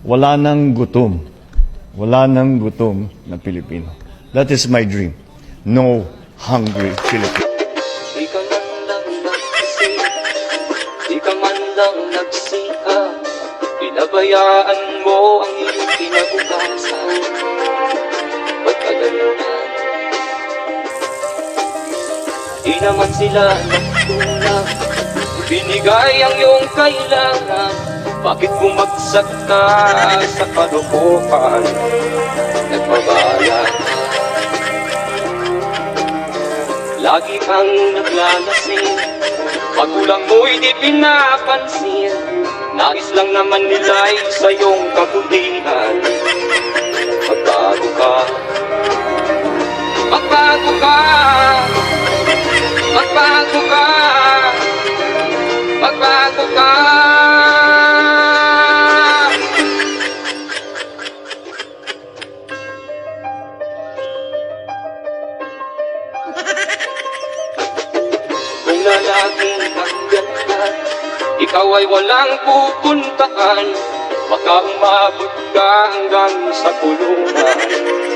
wala nang gutom. Wala nang gutom na Pilipino. That is my dream. No hungry Filipino. Di ka man lang nagsisi, di ka man lang nagsiha, pinabayaan mo ang iyong kinabukasan. Ba't ka ganyan? Di naman sila nagtulak, binigay ang iyong kailangan. Bakit bumagsak ka sa kalokohan? Nagbabayad ka, lagi kang naglalasing, magulang mo'y di pinapansin. Nais lang naman nila'y sa iyong kabutihan. Magbago ka, magbago ka, magbago ka, magbago ka. Kung lalaking ang ganda, ikaw ay walang pupuntahan, baka umabot ka hanggang sa kulungan.